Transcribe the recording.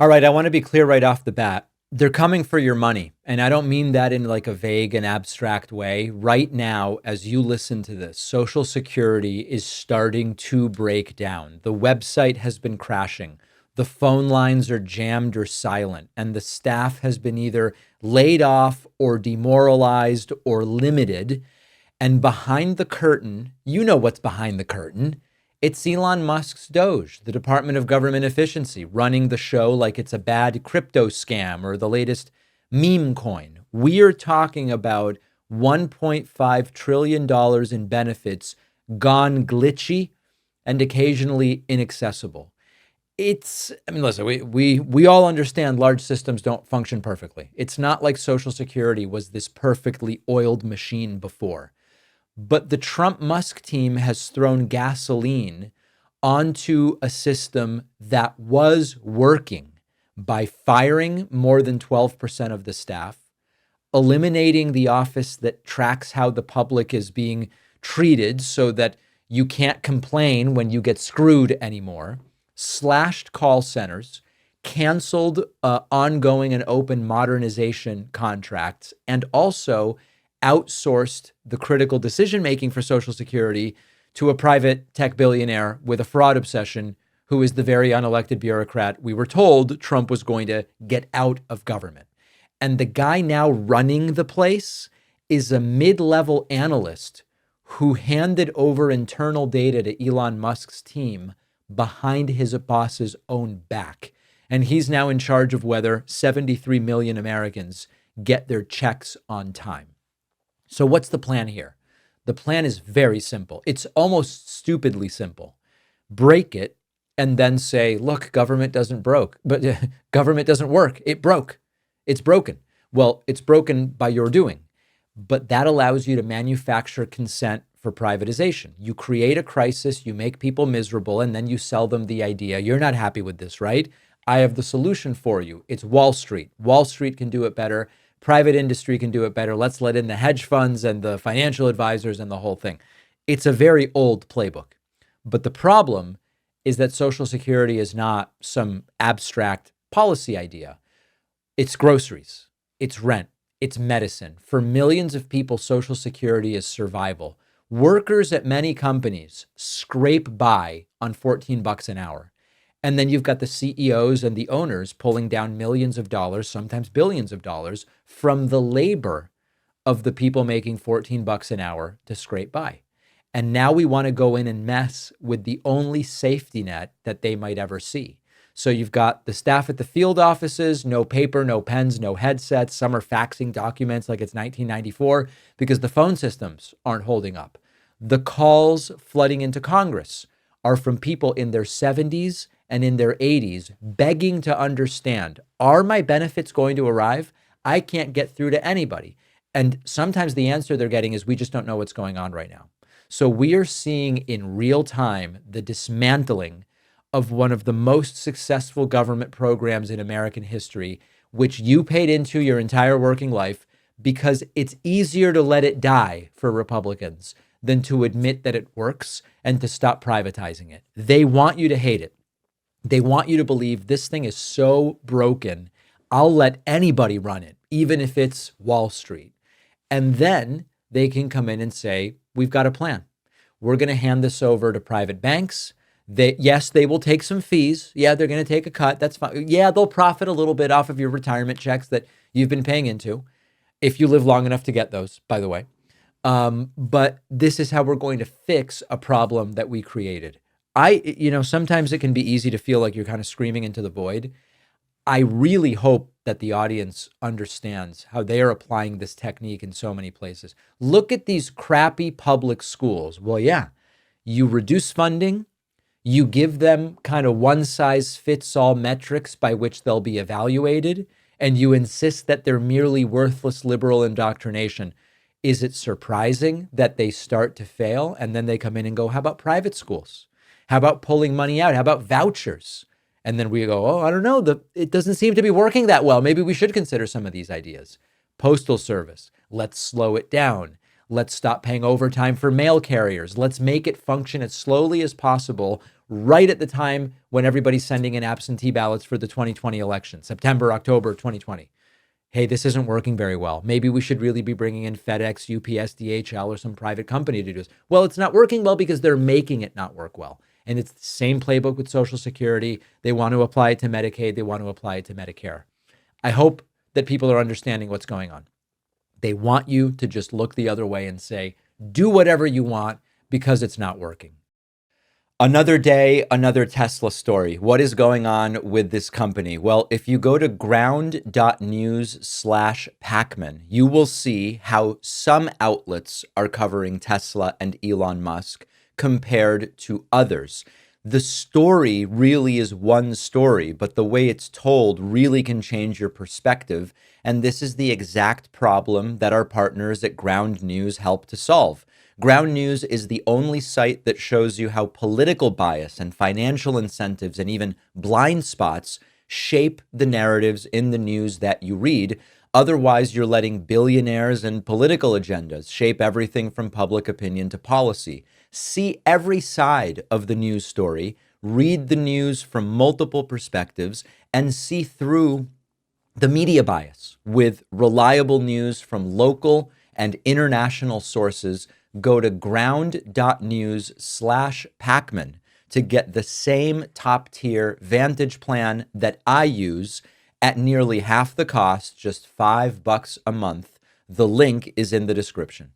All right, I want to be clear right off the bat. They're coming for your money. And I don't mean that in like a vague and abstract way. Right now, as you listen to this, Social Security is starting to break down. The website has been crashing. The phone lines are jammed or silent, and the staff has been either laid off or demoralized or limited. And behind the curtain, you know what's behind the curtain. It's Elon Musk's Doge, the Department of Government Efficiency, running the show like it's a bad crypto scam or the latest meme coin. We are talking about $1.5 trillion in benefits gone glitchy and occasionally inaccessible. I mean, listen, we all understand large systems don't function perfectly. It's not like Social Security was this perfectly oiled machine before. But the Trump Musk team has thrown gasoline onto a system that was working by firing more than 12% of the staff, eliminating the office that tracks how the public is being treated so that you can't complain when you get screwed anymore, slashed call centers, canceled ongoing and open modernization contracts, and also outsourced the critical decision making for Social Security to a private tech billionaire with a fraud obsession who is the very unelected bureaucrat we were told Trump was going to get out of government. And the guy now running the place is a mid-level analyst who handed over internal data to Elon Musk's team behind his boss's own back. And he's now in charge of whether 73 million Americans get their checks on time. So what's the plan here? The plan is very simple. It's almost stupidly simple. Break it and then say, look, government doesn't broke, but government doesn't work. It broke. It's broken. Well, it's broken by your doing. But that allows you to manufacture consent for privatization. You create a crisis, you make people miserable, and then you sell them the idea. You're not happy with this, right? I have the solution for you. It's Wall Street. Wall Street can do it better. Private industry can do it better. Let's let in the hedge funds and the financial advisors and the whole thing. It's a very old playbook. But the problem is that Social Security is not some abstract policy idea. It's groceries, it's rent, it's medicine. For millions of people, Social Security is survival. Workers at many companies scrape by on $14 an hour. And then you've got the CEOs and the owners pulling down millions of dollars, sometimes billions of dollars, from the labor of the people making $14 an hour to scrape by. And now we want to go in and mess with the only safety net that they might ever see. So you've got the staff at the field offices, no paper, no pens, no headsets. Some are faxing documents like it's 1994 because the phone systems aren't holding up. The calls flooding into Congress are from people in their 70s and in their 80s begging to understand, are my benefits going to arrive? I can't get through to anybody. And sometimes the answer they're getting is, we just don't know what's going on right now. So we are seeing in real time the dismantling of one of the most successful government programs in American history, which you paid into your entire working life, because it's easier to let it die for Republicans than to admit that it works and to stop privatizing it. They want you to hate it. They want you to believe this thing is so broken, I'll let anybody run it, even if it's Wall Street. And then they can come in and say, we've got a plan. We're going to hand this over to private banks. Yes, they will take some fees. Yeah, they're going to take a cut. That's fine. Yeah, they'll profit a little bit off of your retirement checks that you've been paying into, if you live long enough to get those, by the way. But this is how we're going to fix a problem that we created. Sometimes it can be easy to feel like you're kind of screaming into the void. I really hope that the audience understands how they are applying this technique in so many places. Look at these crappy public schools. Well, yeah, you reduce funding, you give them kind of one size fits all metrics by which they'll be evaluated, and you insist that they're merely worthless liberal indoctrination. Is it surprising that they start to fail and then they come in and go, how about private schools? How about pulling money out? How about vouchers? And then we go, oh, I don't know. It doesn't seem to be working that well. Maybe we should consider some of these ideas. Postal service, let's slow it down. Let's stop paying overtime for mail carriers. Let's make it function as slowly as possible right at the time when everybody's sending in absentee ballots for the 2020 election, September, October 2020. Hey, this isn't working very well. Maybe we should really be bringing in FedEx, UPS, DHL, or some private company to do this. Well, it's not working well because they're making it not work well. And it's the same playbook with Social Security. They want to apply it to Medicaid. They want to apply it to Medicare. I hope that people are understanding what's going on. They want you to just look the other way and say, do whatever you want because it's not working. Another day, another Tesla story. What is going on with this company? Well, if you go to ground.news/Pacman, you will see how some outlets are covering Tesla and Elon Musk compared to others. The story really is one story, but the way it's told really can change your perspective. And this is the exact problem that our partners at Ground News help to solve. Ground News is the only site that shows you how political bias and financial incentives and even blind spots shape the narratives in the news that you read. Otherwise, you're letting billionaires and political agendas shape everything from public opinion to policy. See every side of the news story, read the news from multiple perspectives, and see through the media bias with reliable news from local and international sources. Go to ground.news/Pacman to get the same top tier Vantage plan that I use at nearly half the cost, just $5 a month. The link is in the description.